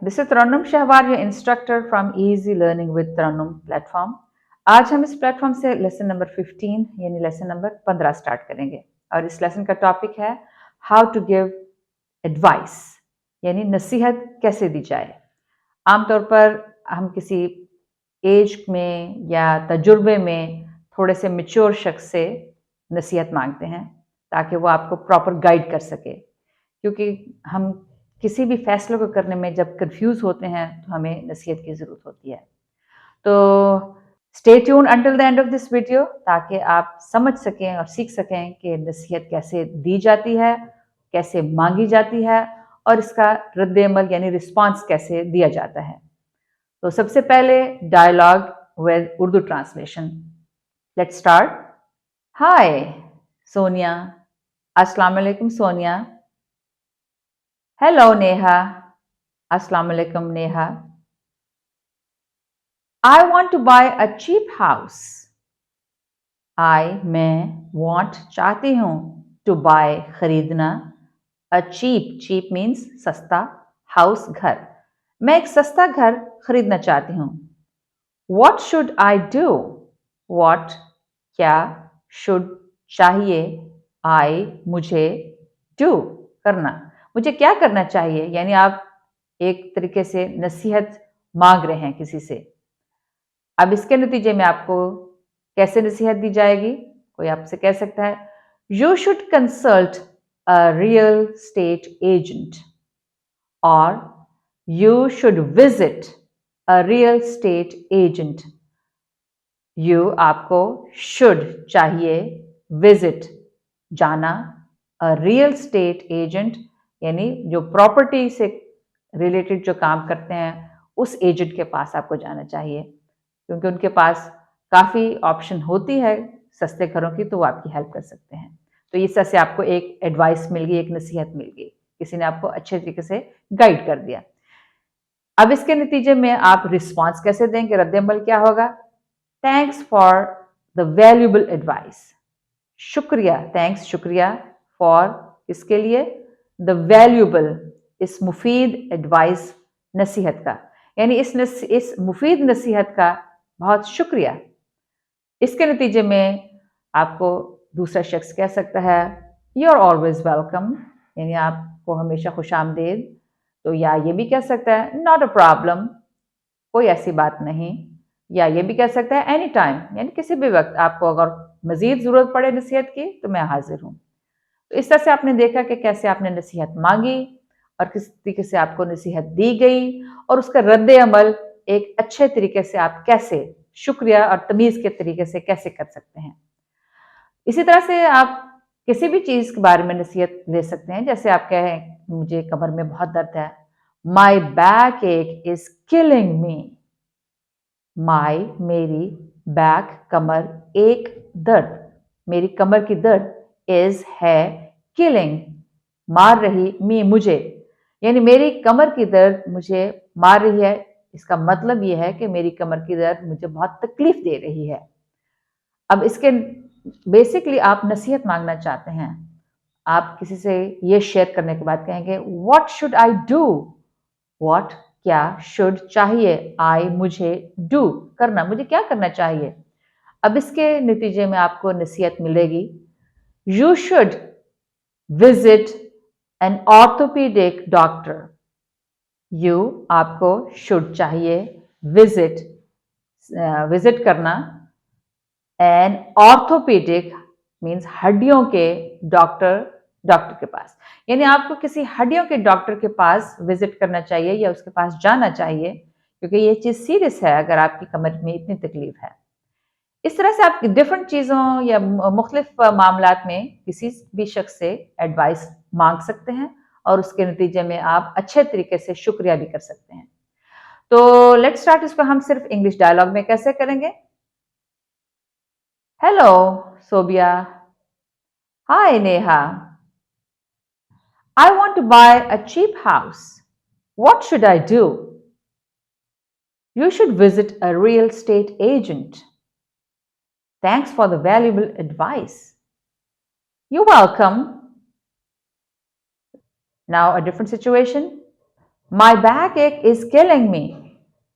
This is Tarannum Shahwar, your instructor from easy learning with Tarannum platform. आज हम इस platform से लेसन नंबर 15 यानी लेसन नंबर 15 स्टार्ट करेंगे और इस लेसन का टॉपिक है हाउ टू गिव एडवाइस, यानी नसीहत कैसे दी जाए। आमतौर पर हम किसी एज में या तजुर्बे में थोड़े से मैच्योर शख्स से नसीहत मांगते हैं ताकि वो आपको प्रॉपर गाइड कर सके, क्योंकि हम किसी भी फैसले को करने में जब कंफ्यूज होते हैं तो हमें नसीहत की ज़रूरत होती है। तो stay tune until the end of this video ताकि आप समझ सकें और सीख सकें कि नसीहत कैसे दी जाती है, कैसे मांगी जाती है और इसका रद्द-ए-अमल यानी रिस्पॉन्स कैसे दिया जाता है। तो सबसे पहले dialogue with Urdu translation. Let's start. Hi Sonia. अस्सलाम वालेकुम सोनिया। हेलो नेहा। अस्सलाम वालेकुम Neha. I want to buy a cheap house. मैं want चाहती हूँ, to buy खरीदना, a cheap means सस्ता, house घर, मैं एक सस्ता घर खरीदना चाहती हूँ। What should I do? What क्या, should चाहिए, मुझे, do करना, मुझे क्या करना चाहिए, यानी आप एक तरीके से नसीहत मांग रहे हैं किसी से। अब इसके नतीजे में आपको कैसे नसीहत दी जाएगी? कोई आपसे कह सकता है you should consult a real estate agent और you should visit a real estate agent. You आपको, शुड चाहिए, विजिट जाना, अ रियल स्टेट एजेंट यानी जो प्रॉपर्टी से रिलेटेड जो काम करते हैं उस एजेंट के पास आपको जाना चाहिए, क्योंकि उनके पास काफ़ी ऑप्शन होती है सस्ते घरों की, तो वो आपकी हेल्प कर सकते हैं। तो इस तरह से आपको एक एडवाइस मिल गई, एक नसीहत मिल गई, किसी ने आपको अच्छे तरीके से गाइड कर दिया। अब इसके नतीजे में आप रिस्पॉन्स कैसे देंगे, रद्द-ए-अमल क्या होगा? Thanks for the valuable advice. शुक्रिया, थैंक्स शुक्रिया, फॉर इसके लिए, द वैल्यूएबल इस मुफीद एडवाइस नसीहत का, यानी इस मुफीद नसीहत का बहुत शुक्रिया। इसके नतीजे में आपको दूसरा शख्स कह सकता है यू आर ऑलवेज वेलकम, यानी आपको हमेशा खुशामदीद। तो या ये भी कह सकता है नॉट अ प्रॉब्लम, कोई ऐसी बात नहीं, या ये भी कह सकता है एनी टाइम, यानी किसी भी वक्त आपको अगर मजीद ज़रूरत पड़े नसीहत की तो मैं हाजिर हूँ। तो इस तरह से आपने देखा कि कैसे आपने नसीहत मांगी और किस तरीके से आपको नसीहत दी गई और उसका रद्द-ए-अमल एक अच्छे तरीके से आप कैसे शुक्रिया और तमीज़ के तरीके से कैसे कर सकते हैं। इसी तरह से आप किसी भी चीज़ के बारे में नसीहत ले सकते हैं, जैसे आप कहें मुझे कमर में बहुत दर्द है, माई बैक एक इज किलिंग मी। माई मेरी, बैक कमर, एक दर्द, मेरी कमर की दर्द, इज है, किलिंग मार रही, मी मुझे, यानी मेरी कमर की दर्द मुझे मार रही है। इसका मतलब यह है कि मेरी कमर की दर्द मुझे बहुत तकलीफ दे रही है। अब इसके बेसिकली आप नसीहत मांगना चाहते हैं, आप किसी से ये शेयर करने के बाद कहेंगे what should I do. What क्या, शुड चाहिए, मुझे, डू करना, मुझे क्या करना चाहिए। अब इसके नतीजे में आपको नसीहत मिलेगी you should visit an orthopaedic doctor. You आपको, शुड चाहिए, विजिट करना, एन ऑर्थोपेडिक मीन्स हड्डियों के डॉक्टर के पास, यानी आपको किसी हड्डियों के डॉक्टर के पास विजिट करना चाहिए या उसके पास जाना चाहिए, क्योंकि ये चीज़ सीरियस है अगर आपकी कमर में इतनी तकलीफ है। इस तरह से आप डिफरेंट चीज़ों या मुख्तलिफ मामलात में किसी भी शख्स से एडवाइस मांग सकते हैं और उसके नतीजे में आप अच्छे तरीके से शुक्रिया भी कर सकते हैं। तो लेट्स स्टार्ट, इसको हम सिर्फ इंग्लिश डायलॉग में कैसे करेंगे। Hello Sobia. Hi Neha. I want to buy a cheap house. What should I do? You should visit a real estate agent. Thanks for the valuable advice. You're welcome. Now a different situation. My backache is killing me.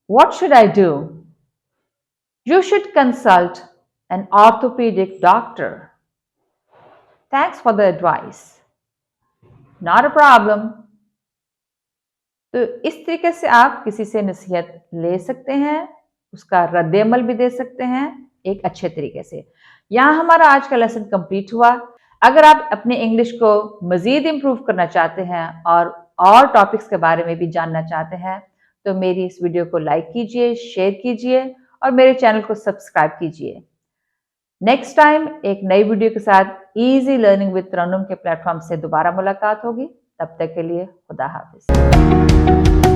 What should I do? You should consult an orthopedic doctor. Thanks for the advice. Not a problem. तो इस तरीके से आप किसी से नसीहत ले सकते हैं, उसका रद्द-ए-अमल भी दे सकते हैं एक अच्छे तरीके से। यहाँ हमारा आज का लेसन कंप्लीट हुआ। अगर आप अपने इंग्लिश को मज़ीद इम्प्रूव करना चाहते हैं और टॉपिक्स के बारे में भी जानना चाहते हैं, तो मेरी इस वीडियो को लाइक कीजिए, शेयर कीजिए और मेरे चैनल को सब्सक्राइब कीजिए। नेक्स्ट टाइम एक नई वीडियो के साथ ईज़ी लर्निंग विद तरन्नुम के प्लेटफॉर्म से दोबारा मुलाकात होगी। तब तक के लिए खुदा हाफ़िज़।